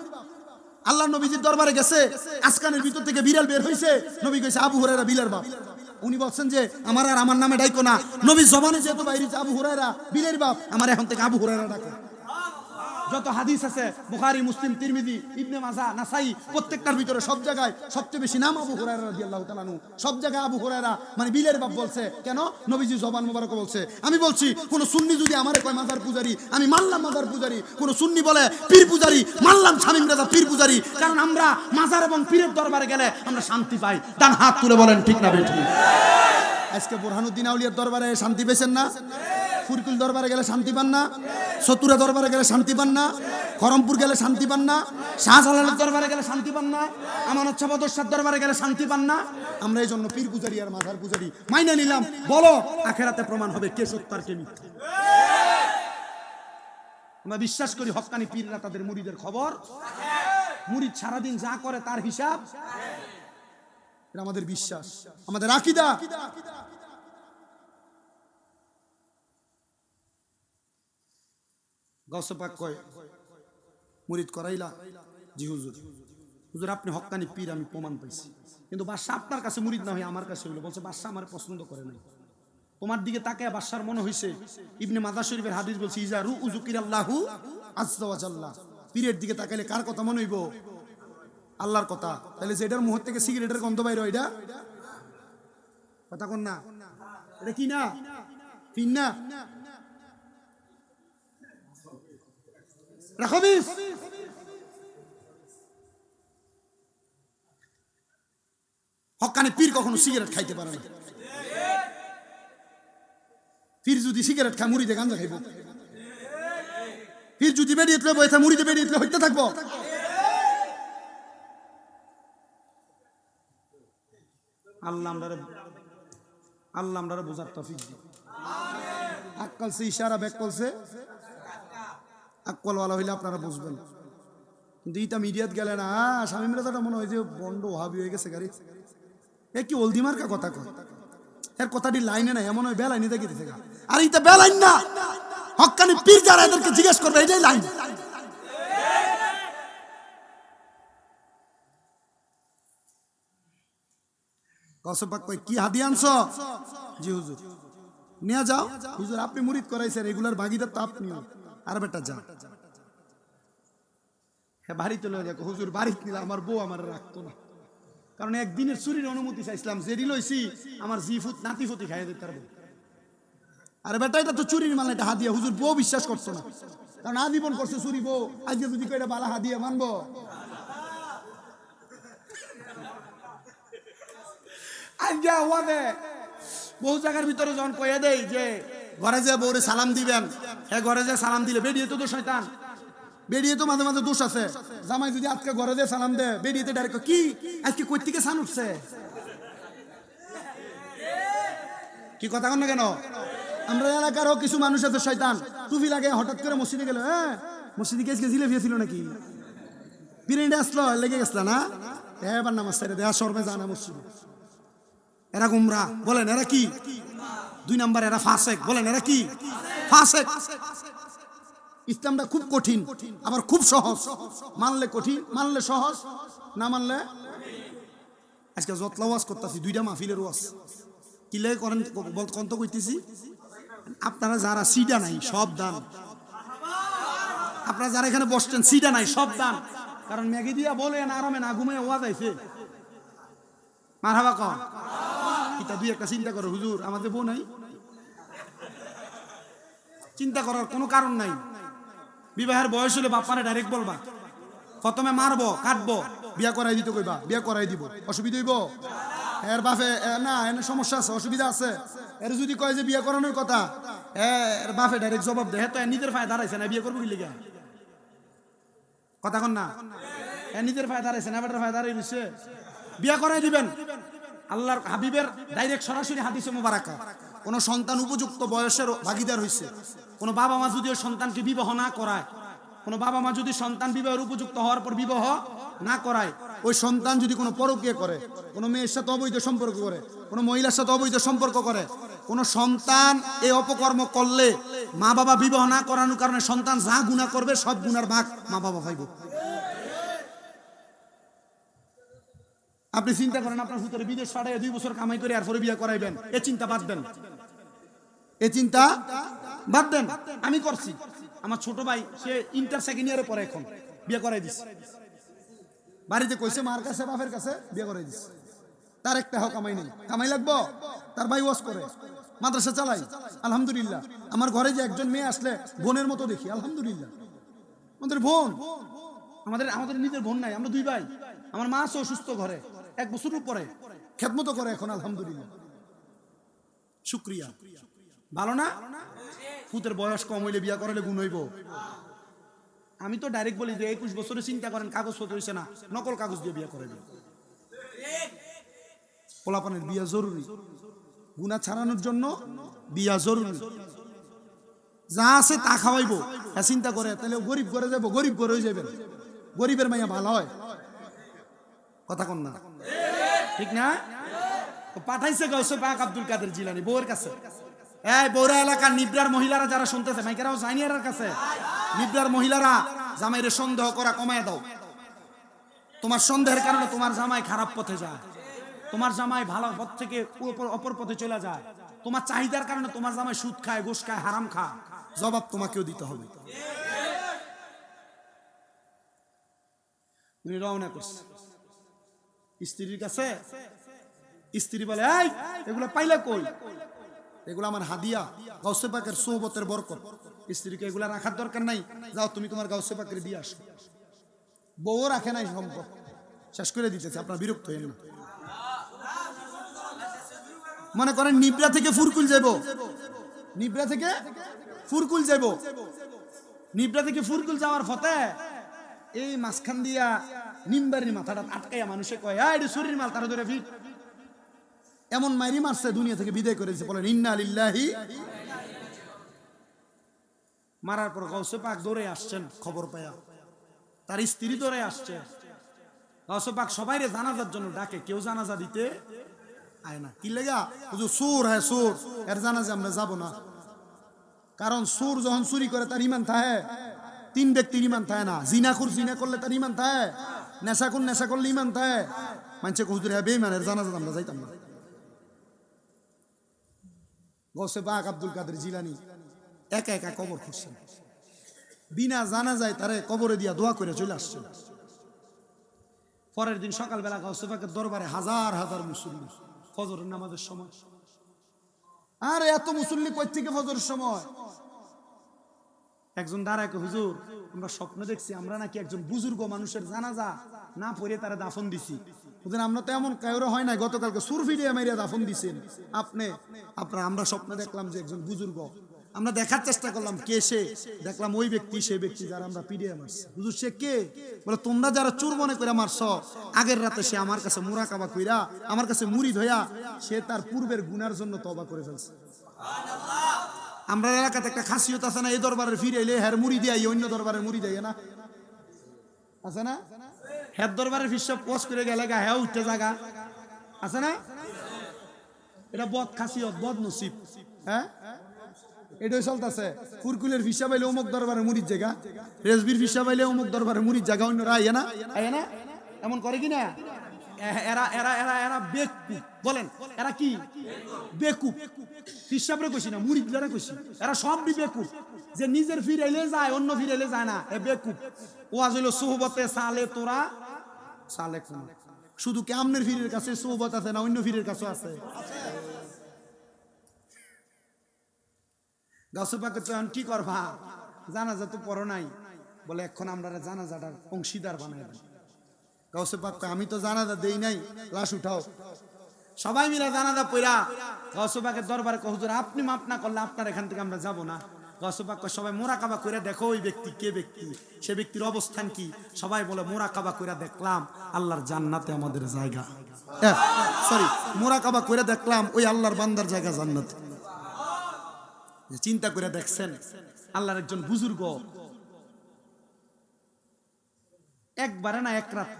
আল্লাহর নবীজির দরবারে গেছে, আসকানের ভিতর থেকে বিড়াল বের হইছে, নবী কইছে আবু হুরায়রা বিলের বাপ। উনি বলছেন যে আমার আর আমার নামে ডাইকো না, নবীর জবানে যেহেতু বাইরে আবু হুরায়রা বিলের বাপ, আমার এখন থেকে আবু হুরায়রা ডাকো। যত হাদিস আছে বুখারী, মুসলিম, তিরমিজি, ইবনে মাজাহ, নাসাই, প্রত্যেকটার ভিতরে সব জায়গায় সবচেয়ে বেশি নাম আবু হুরায়রা রাদিয়াল্লাহু তাআলা আনহু। সব জায়গায় আবু হুরায়রা মানে বিলের বাপ বলছে। কেন? নবীজি জবান মোবারক বলছে। আমি বলছি কোন সুন্নি যদি আমারে কয় মাজার পূজারি, আমি মানলাম মাজার পূজারি। কোন সুন্নি বলে পীর পূজারি, মানলাম শামীম রাজা পীর পূজারি। কারণ আমরা মাজার এবং পীরের দরবারে গেলে আমরা শান্তি পাই। ডান হাত তুলে বলেন ঠিক না বেঠিক? আজকে বুরহানুদ্দিন আউলিয়ার দরবারে শান্তি পেয়েছেন না? ফুরকুল দরবারে গেলে শান্তি পান না? সতুরা দরবারে গেলে শান্তি পান না? করমপুর গেলে শান্তি পান না? শাহজালালের দরবারে গেলে শান্তি পান না? আমানত শাহ বদরশার দরবারে গেলে শান্তি পান না? আমরা এই জন্য পীর পূজারি আর মাজার পূজারি মাইনে নিলাম। বলো আখেরাতে প্রমাণ হবে কে সত্য আর কে মিথ্যা। আমরা বিশ্বাস করি হক্কানি পীররা তাদের মুরিদের খবর, মুরিদ সারাদিন যা করে তার হিসাব, এটা আমাদের বিশ্বাস, আমাদের আকীদা। গাউসে পাক কয় মুরিদ করাইলা? জি হুজুর। হুজুর আপনি হক্কানি পীর, আমি প্রমাণ পাইছি, কিন্তু বাদশা আপনার কাছে মুরিদ না হয়ে আমার কাছে হইলো। বলছে বাদশা আমার পছন্দ করে নাই, তোমার দিকে তাকায় বাদশার মনে হইছে ইবনে মাজাহ শরীফের হাদিস বলছে ইজা রু উযুকিরাল্লাহু আযজা ওয়া জাল্লা, পীরের দিকে তাকাইলে কার কথা মনে হইব? আল্লাহর কথা। তাহলে যে এটার মুখ থেকে সিগারেটের গন্ধ বাইরে, এটা কথা কোন না, এটা কি না পিন না রাখবিস। হক্কানি পীর কখনো সিগারেট খাইতে পারে না। পীর যদি সিগারেট খায় মুড়িতে গাঞ্জা খাইব, পীর যদি বেরিয়ে বইতে মুড়িতে বেরিয়ে হইতে থাকবো। আল্লাহ আমরা বোঝার তৌফিক দিন। আক্কাল সে ইশারা ব্যাক করছে, আক্কালওয়ালা হইলে আপনারা বুঝবেন। কিন্তু এটা মিডিয়াত গেলে না, স্বামী মিরাজাটা মনে হয় যে বন্ড ওহাবি হয়ে গেছে গাড়ি। এ কি অলদিমার্কা কথা কয়, এর কথাটি লাইনে নাই, এমন হয় বেলাইনে দেখে দিতে। আর এটা বেলাইন না, হক্কানি পীর যারা এদেরকে জিজ্ঞেস করবে এটাই লাইন। কসবাক কই কি হাদিয়া আনছো? জি হুজুর। নিয়ে যাও হুজুর, আপনি মুরিদ করাইছেন, রেগুলার ভাগিদার তো আপনিও। আর বেটা যা, হ্যাঁ বাড়িতে লয়ে দেখো হুজুর, বাড়িতে নিলে আমার বউ আমার রাখতো না, কারণ একদিনের চুরির অনুমতি চাইছিলাম, জেরি লইছি আমার জিফুত নাতিফতি খাইয়ে দিতে পারবো। আরে বেটা এটা তো চুরির মাল, এটা হাদিয়া। হুজুর বউ বিশ্বাস করছো না, কারণ আজীবন করছে চুরি বউ, আজকে যদি কইটা বালা হাদিয়া মানবো? আজকে ওয়াদে বহু জায়গার ভিতরে যখন কয়ে দেই যে ঘরে যে বউরে সালাম দিবেন, হ্যাঁ ঘরে যে সালাম দিলে বেরিয়ে তো শয়তান, বেরিয়ে তো মাঝে মাঝে দোষ আছে। জামাই যদি আজকে ঘরে যে সালাম দে, বেরিয়েতে ডাইরেক্ট কি আজকে কই থেকে সান উঠছে, কি কথা কন না কেন? আমরা এলাকারও কিছু মানুষ আছে শয়তান, টুপি লাগে হঠাৎ করে মসজিদে গেল, হ্যাঁ মসজিদে গেছে জিলেবি ছিল নাকি, বিরিয়ানি আসলো লেগে গেছিল না, এবার নামাজ ছেড়ে দেয়া সর্বে জানা মসজিদে। এরা গুমরা, বলেন এরা কি? 2 নাম্বার এরা ফাসেক, বলেন এরা কি? ফাসেক। ইসলামটা খুব কঠিন, আবার খুব সহজ। মানলে কঠিন, মানলে সহজ, না মানলে। আজকে যতলা ওয়াজ করতেছি, 2টা মাহফিলের ওয়াজ কি লেগে করেন কন্ত কইতেছি। আপনারা যারা সিডা নাই সব দান, আপনারা যারা এখানে বসছেন সিডা নাই সব দান, কারণ ম্যাগি দিয়া বলেন আরামে না ঘুমিয়ে ওয়াজ আইছে। মারহাবা কম এটা 2-1টা চিন্তা করো, হুজুর আমাদের বউ নাই, চিন্তা করার কোনো কারণ নাই। বিবাহের বয়স হলে বাপ্পারে ডাইরেক্ট বলবা, প্রথমে মারবো কাটবো, বিয়া করাই দিতে কইবা, বিয়া করাই দিব, অসুবিধা হইব? এর বাপে না এর সমস্যা আছে, অসুবিধা আছে। এর যদি কয় যে বিয়া করানোর কথা, এর বাপে ডাইরেক্ট জবাব দেয়, তো নিজের পায়ে দাঁড়াইছে না, বিয়ে করবো কি লিগা? কথা কন না, নিজের পায়ে দাঁড়াইছে না, বেটার পায়ে দাঁড়াই রইছে, বিয়া করাই দিবেন। আল্লাহর হাবিবের ডাইরেক্ট সরাসরি হাদিসে মুবারাকা, কোন সন্তান উপযুক্ত বয়সের ভাগিদার হইছে, কোন বাবা মা যদি ওই সন্তানকে বিবাহ না করায়, কোন বাবা মা যদি সন্তান বিবাহের উপযুক্ত হওয়ার পর বিবাহ না করায়, ওই সন্তান যদি কোনো পরকীয়া করে, কোনো মেয়ের সাথে অবৈধ সম্পর্ক করে, কোনো মহিলার সাথে অবৈধ সম্পর্ক করে, কোন সন্তান এই অপকর্ম করলে মা বাবা বিবাহ না করানোর কারণে সন্তান যা গুনাহ করবে সব গুনার ভাগ মা বাবা পাইব। আপনি চিন্তা করেন আপনার ভিতরে বিদেশ পাঠায় 2 বছর কামাই করে আর পরে বিয়ে করাইবেন, এই চিন্তা বাদ দেন, এই চিন্তা বাদ দেন। আমি করছি, আমার ছোট ভাই সে ইন্টার সেকেন্ড ইয়ারে পড়ে, এখন বিয়ে করাই দিছে, বাড়িতে কইছে মার কাছে বাপের কাছে বিয়ে করাই দিছে, তার একটা হোক কামাই নেই, কামাই লাগবো, তার ভাই ওয়াজ করে, মাদ্রাসা চালাই, আলহামদুলিল্লাহ। আমার ঘরে যে একজন মেয়ে আসলে বোনের মতো দেখি, আলহামদুলিল্লাহ। আমাদের বোন, আমাদের নিজের বোন নাই, আমরা 2 ভাই। আমার মা আছে অসুস্থ, ঘরে 1 বছরের পরে খেদমত করে এখন, আলহামদুলিল্লাহ, শুকরিয়া। ভালো না? ফুতের বয়স কম হইলে বিয়া করালে গুণ হইব। আমি তো ডাইরেক্ট বলি যে 21 বছরে চিন্তা করেন কাগজপত্র হইছে না, নকল কাগজ দিয়ে বিয়া করাইবেন। পোলাপানের বিয়া জরুরি, গুনাহ ছাড়ানোর জন্য বিয়া জরুরি। যা আছে তা খাওয়াইবো, চিন্তা করে তাহলে গরিব করে যাবো, গরিব করে হয়ে যাবেন, গরিবের মাইয়া ভালো হয়, কথা কন না ঠিক না? পাঠাইছে গাউসে পাক আব্দুল কাদের জিলানী বউয়ের কাছে, এই বৌরা এলাকার নিব্রার মহিলারা যারা শুনতেছে, মাইকেরাও জানিয়ার কাছে, নিব্রার মহিলারা জামাইরে সন্দেহ করা কমায় দাও, তোমার সন্দেহের কারণে তোমার জামাই খারাপ পথে যায়, তোমার জামাই ভালো পথ থেকে অপর পথে চলে যায়, তোমার চাহিদার কারণে তোমার জামাই সুদ খায়, ঘুষ খায়, হারাম খায়, জবাব তোমাকেও দিতে হবে। উনি রওনা করছে স্ত্রীর কাছে। স্ত্রী বলে, এই এগুলো পাইলে কই? এগুলো আমার হাদিয়া, গাউসে পাকের সোহবতের বরকত। স্ত্রীকে এগুলা রাখার দরকার নাই, যাও তুমি তোমার গাউসে পাকের দিয়ে আসো। বউ রাখে নাই, সম্পদ শেষ করে দিতেছে। আপনার বিরক্ত হইেন না। মনে করেন নিবরা থেকে ফুরকুল যাব, নিবরা থেকে ফুরকুল যাব, নিবরা থেকে ফুরকুল যাওয়ার পথে এই মাঝখান দিয়া নিমবাড়ির মাথাটা আটকাইয়া মানুষে কয়, এটা শরীর মাল, তারা ধরে ফিট এমন মাইরি মারছে, দুনিয়া থেকে বিদায় করেছে। বলেন ইন্না লিল্লাহি। মারার পর গাউসে পাক দৌড়ে আসছেন, খবর পায়া তার স্ত্রী দৌড়ে আসছে। গাউসে পাক সবাই জানাজার জন্য ডাকে, কেউ জানাজা দিতে আয় না। কি লেগা? সুর, হ্যাঁ সুর, এর জানাজা আমরা যাব না। কারণ সুর যখন চুরি করে তার ইমান থাকে, তিন ব্যক্তির ইমান থাকে না। জিনাখুর জিনা করলে তার ইমান থাকে, নেশাখুর নেশা করলে ইমান থাকে। মানছে হুজুর হ্যাঁ বেঈমানের জানাজা আমরা যাইতাম না। গাউসে পাক আব্দুল কাদের জিলানী একা একা কবর খুঁজছেন, বিনা জানাজায় তারে কবরে দিয়া দোয়া করে চলে আসছেন। পরের দিন সকালবেলা গাউসে পাকের দরবারে হাজার হাজার মুসল্লি ফজরের নামাজের সময়। আর এত মুসল্লি কই থেকে ফজরের সময়? একজন দাঁড়ায়, হুজুর আমরা স্বপ্ন দেখছি আমরা নাকি একজন বুজুর্গ মানুষের জানাজা না পড়ে তারা দাফন দিছি। হুজুর আমরা তো এমন কায়রো হয় না, গতকালকে সুর ফিরিয়ে মারিয়া দাফন দিছেন আপনি। আমরা স্বপ্নে দেখলাম যে একজন বুজুর্গ, আমরা দেখার চেষ্টা করলাম কে সে, দেখলাম ওই ব্যক্তি, সেই ব্যক্তি যারা আমরা পিডিয়ে মারছি। হুজুর সে কে? বলে তোমরা যারা চোর মনে করে মারছ, আগের রাতে সে আমার কাছে মুরাকাবা কইরা, আমার কাছে মুরিদ হইয়া সে তার পূর্বের গুনার জন্য তওবা করে ফেলছে। আমরা এলাকাতে একটা খাসিয়ত আছে না, এই দরবারের ফিরে এলে হ্যার মুড়ি দিয়ে অন্য দরবারের মুড়ি দেয় না, আছে না? হ্যার দরবারের ফিস পোস্ট করে গেলে গা হ্যাঁ উঠতে জায়গা আছে না? এটা বদ খাসিয়ত, বদ নসিব। হ্যাঁ এটাই চলতেছে। ফুরকুলের ফিসা পাইলে অমুক দরবারের মুড়ির জায়গা, রেজবির ফিসা পাইলে অমুক দরবারের মুড়ির জায়গা, অন্যরা আইয়া না, আইয়া না, এমন করে কিনা? এরা এরা এরা এরা বেকুব। বলেন এরা কি বেকুব? ফিসাবরে কইছি না, মুরিদরা কইছি। এরা সব বেকুব, যে নিজের ফিরাইলে যায় অন্য ফিরাইলে যায় না, এ বেকুব। ওয়াজ হইল সোহবতে সালে তোরা সালে কোন। শুধু কি আমনের ফিরের কাছে সোহবত আছে না অন্য ফিরের কাছে আছে? গাছে পাকে তো এখন কি করবা? জানাজা তো পড়ো নাই। বলে এখন আমরা জানাজাটার অংশীদার বানাই দেন। গাউসে পাক আমি তো জানাজা দেই নাই, লাশ উঠাও। সবাই মিলে জানাজা পড়া গাউসে পাকের দরবারে কয়, হুজুর আপনি মাফ না করলে আপনার এখান থেকে আমরা যাব না। গাউসে পাক কয় সবাই মোরাকাবা কইরা দেখো ওই ব্যক্তি কে ব্যক্তি, সে ব্যক্তির অবস্থান কি। সবাই বলে মোরাকাবা কইরা দেখলাম আল্লাহর জান্নাতে আমাদের জায়গা। সরি, মোরাকাবা কইরা দেখলাম ওই আল্লাহর বান্দার জায়গা জান্নাতে। চিন্তা করে দেখছেন আল্লাহর একজন বুজুর্গ একবারে না এক রাত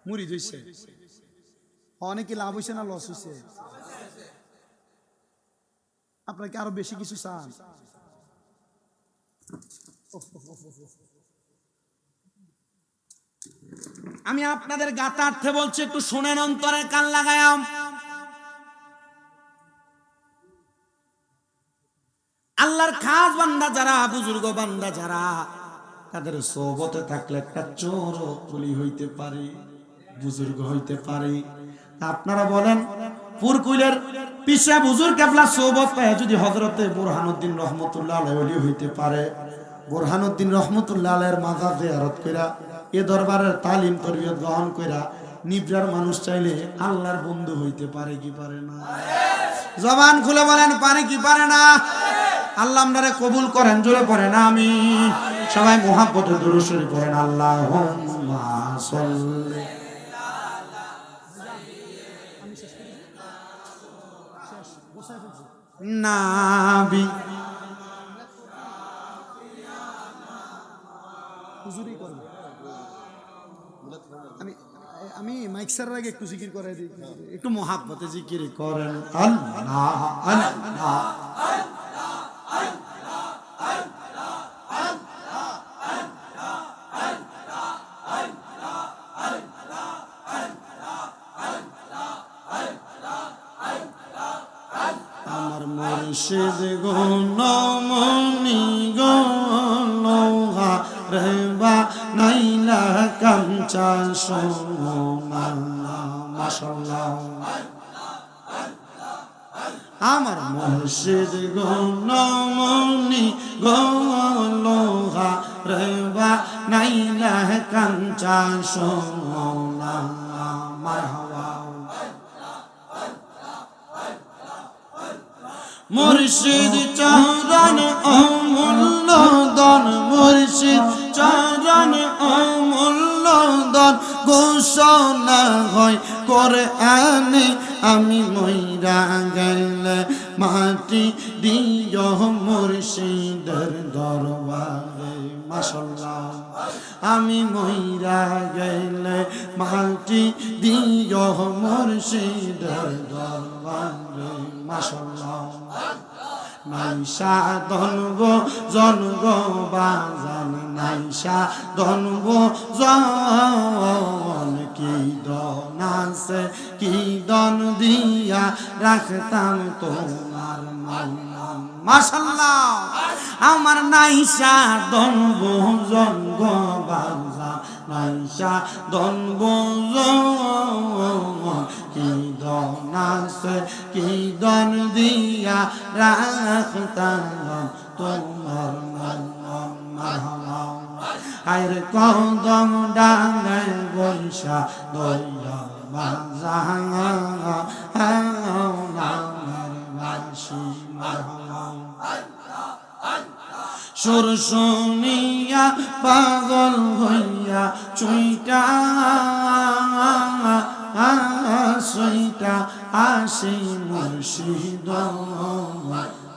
মুরিদ হইছে। অনেকে লাভ হইছে না লস হইছে? আপনারা কি আরো বেশি কিছু চান? আমি আপনাদের গাতার্থে বলছি, একটু শোনেন, অন্তরে কান লাগায়াম। আল্লাহর খাস বান্দা যারা, বুজুর্গ বান্দা যারা, তাদের সোহবতে থাকলে একটা চোর কুলি হইতে পারে, বুজুর্গ হইতে পারে। আপনারা বলেন পুরকুলের পিসা বুজুর্গ কেবলা সোহবত পায় যদি হযরতে বুরহানুদ্দিন রহমতুল্লাহ আলাইহি হইতে পারে, বুরহানুদ্দিন রহমতুল্লাহ আলাইহির মাজার জিয়ারত কইরা এ দরবারের তালিম তরবিয়ত গ্রহণ কইরা নিবরার মানুষ চাইলে আল্লাহর বন্ধু হইতে পারে কি পারে না? জবান খুলে বলেন পারে কি পারে না? আল্লাহ আমরারে কবুল করেন, জোরে পড়েন আমিন। সবাই মুহাব্বতে দুরূদ শরীফ পড়েন, আল্লাহুম্মা সাল্লি নাবি। আমি মাইক স্যারের আগে একটু জিকির করে দিই, একটু মুহাব্বতে জিকির করেন, আল্লাহ আল্লাহ
মুর্শিদ গুণমণি গলোহা রেবা নাইলা কাঞ্চা সোনা মাশাআল্লাহ আমার মুর্শিদ গুণমণি গলোহা রেবা নাইলা কাঞ্চা সোনা মারহাবা মুর্শিদ চরণ অমূল্য দন মুর্শিদ চরণ অমূল্য দন ঘোষণা হয় কোরআনে আমি মইরা গেলে মাটি দিও মুর্শিদের দরবারে মাশাআল্লাহ আমি মইরা গেলে মাটি দিও মুর্শিদের দরবারে মাশাআল্লাহ নাইসা ধনব জনগ বাজান নাইসা ধনব জন কি দন আছে কি দন দিয়া রাখতাম তোমার মন মাশাআল্লাহ আমার নাইসা ধনব জনগ বাজান নাইসা ধনব কি দন আছে কি দন দিয়া রাখতাম তোমার মন আইরে কদম ডাঙে বৈশা দইয়া বাজাঙা নামের বাসি সুর শুনিয়া পাগল হইয়া চুইটা সইটা আসি মুর্শিদ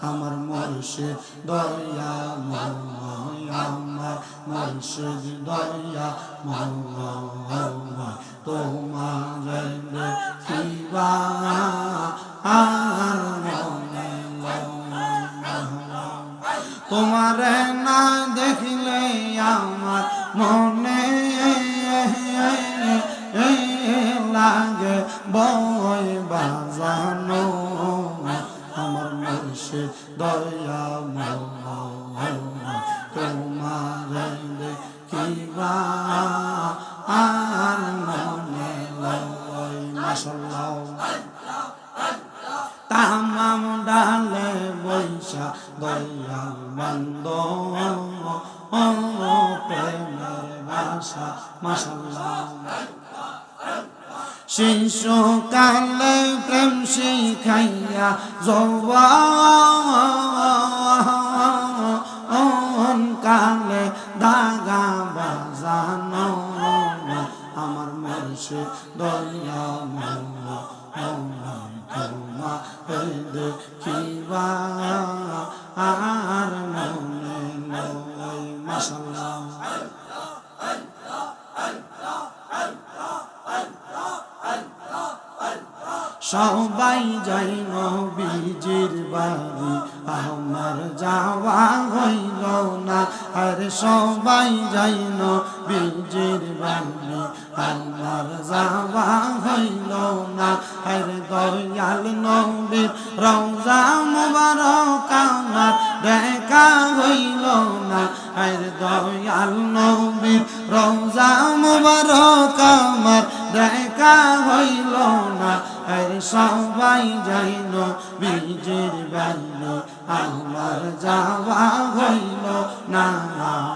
আমার মুর্শিদ দয়া আমার মুর্শিদ দয়া তোমার দেখিবা আর তোমার না দেখিলে আমার মনে লাগে বই বাজানো আমার মুর্শিদ দয়া তোমার দেখিবা আর মনে লয় মাশাআল্লাহ তামাম ডালে বৈশা দয়া বন্ধ প্রেমের ভাষা মাশাআল্লাহ শিশুকালে প্রেম শিখাইয়া যৌবন কালে দাগা বাজানো আমার মুর্শিদ দয়া দেখিবা আর মনে লয় মাশাআল্লাহ সবাই যাই নবীজির বাড়ি আমার যাওয়া হইল না আর সবাই যাই নবীজির বাড়ি আমার যাওয়া হইল না আর দয়াল নবীর রওজা মুবারক আমার দেখা হইল না আর দয়াল নবীর রওজা মুবারক আমার দেখা হইল না আর সবাই যাইল বীজের বাড়ি আমার যাওয়া হইল না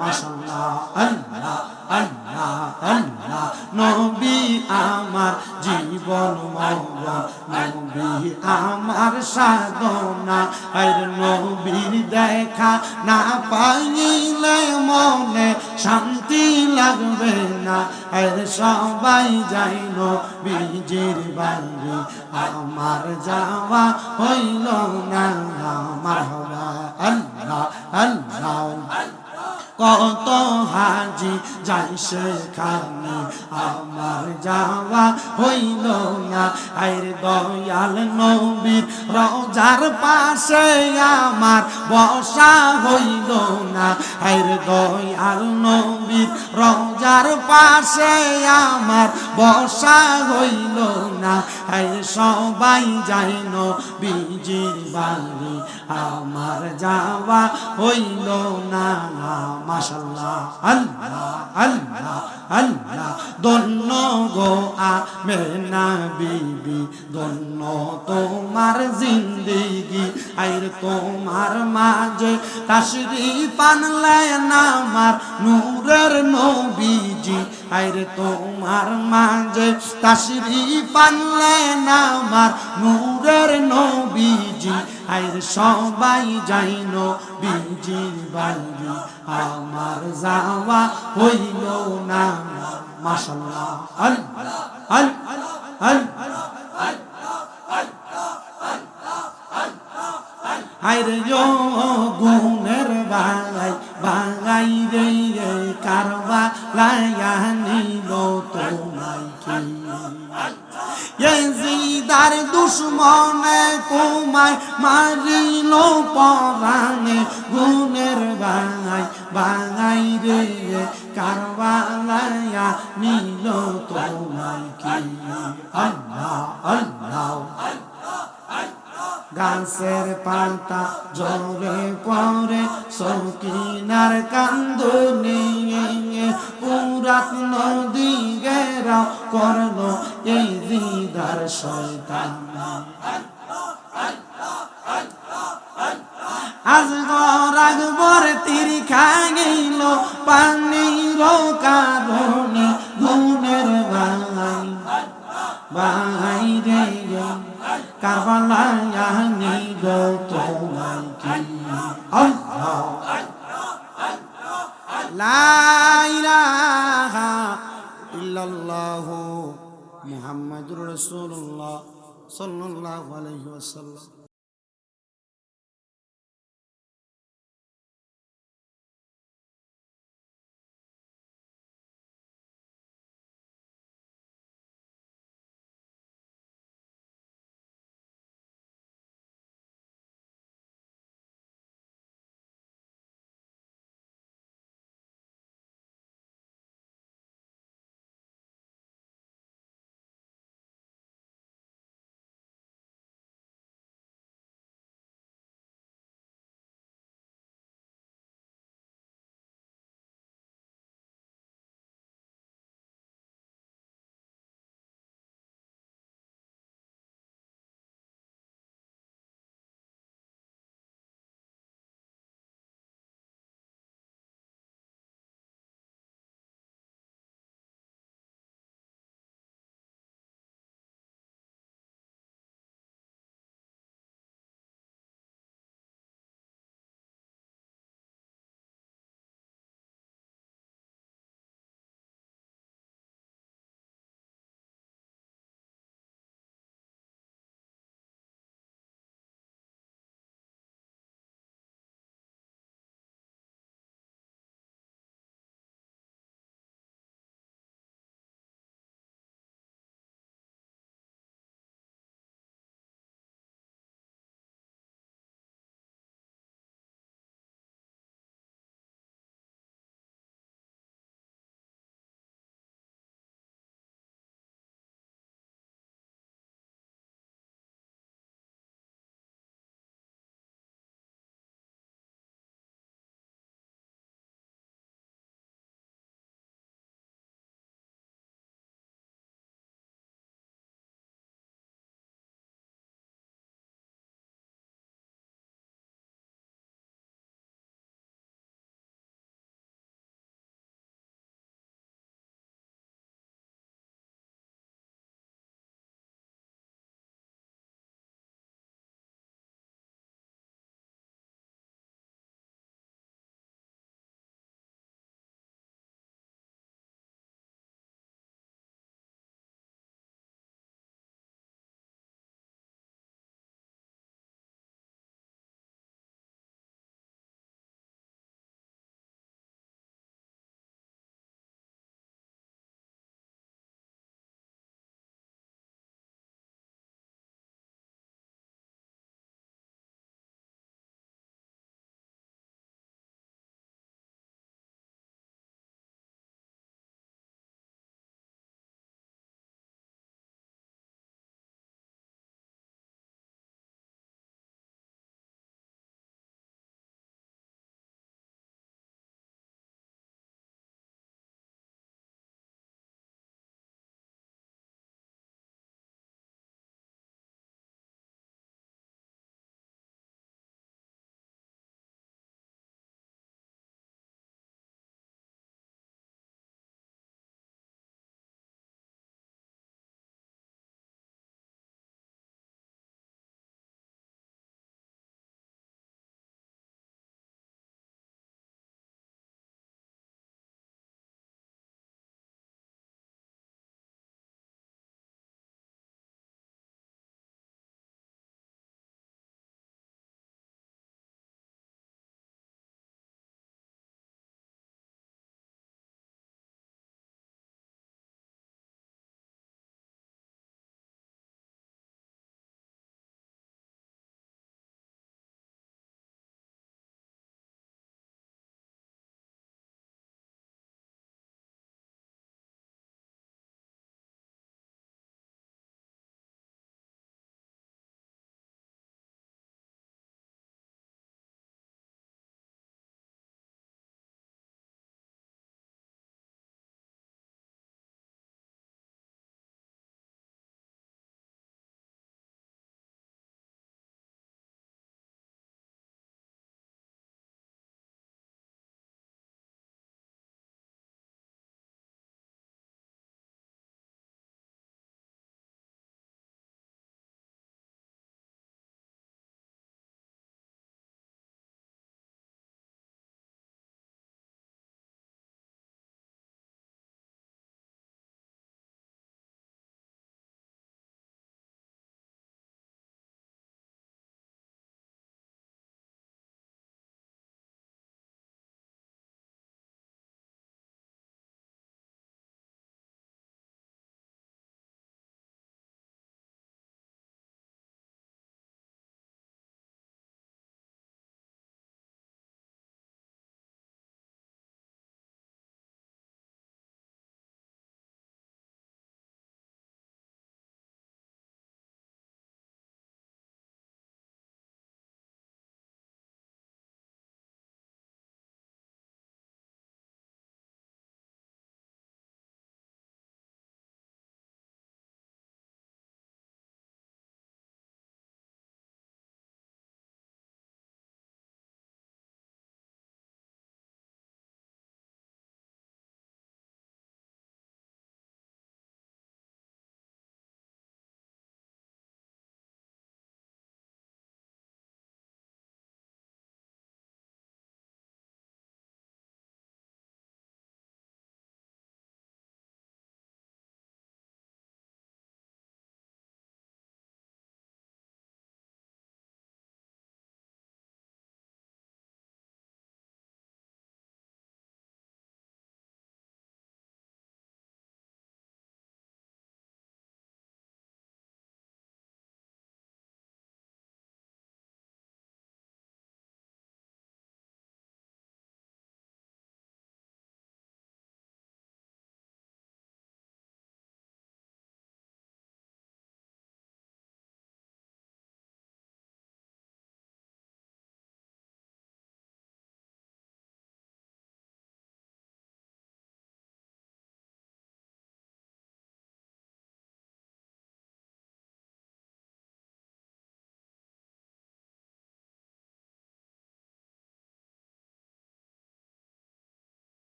মাশাআল্লাহ আল্লাহ আল্লাহ আল্লাহ নবী আমার জীবন মরণ নবী আমার সাধনা আর নবীর দেখা না পাইলে মনে শান্তি লাগবে না আর সবাই যাইল বীজের বাড়ি আমার যাওয়া হইল না মারহাবা আল্লাহ আল্লাহ কত হাজি যাই সেখানে আমার যাওয়া হইল না আইরে দয়াল নবীর রওজার পাশে আমার বসা হইল না আইরে দয়াল নবীর রওজার পাশে আমার বসা হইল না আইরে সবাই যাই নবীজির বাড়ি আমার যাওয়া হইল না মাশাআল্লাহ আল্লাহ আল্লাহ আল্লাহ ধন্য গো আমেনা বিবি ধন্য তোমার জিন্দেগি আইর তোমার মাঝে তাশরীফ আনলেন আমার নূরের নবীজি আইর তোমার মাঝে তাশরীফ আনলেন আমার নূরের নবীজি আইর সবাই যাই নবীজির বাড়ি আমার যাওয়া হইল না মাশাআল্লাহ আল্লাহ আল্লাহ আল্লাহ আইরে ও গুণের বাঙাই বাঙাই রে কারবা লায়া নিল তোমায় কি ইয়াজিদার দুশমনে তোমায় মারিল পরাণে গুণের বাঙাই বাঙাই রে কারবা লায়া নিল তোমায় কি আল্লাহ আল্লাহ গাছের পাতা জলে পরে সকিনার কান্দনে পুরাত নদী ঘেরাও করলো এই দিদার শয়তান আজগর আকবর তীর খাইল পানির কারণে গুণের ভাই ভাই রে কারবালায়া নিল তোমায় কি আল্লাহ লা ইলাহা ইল্লাল্লাহ মুহাম্মাদুর রাসূলুল্লাহ সাল্লাল্লাহু আলাইহি ওয়াসাল্লাম।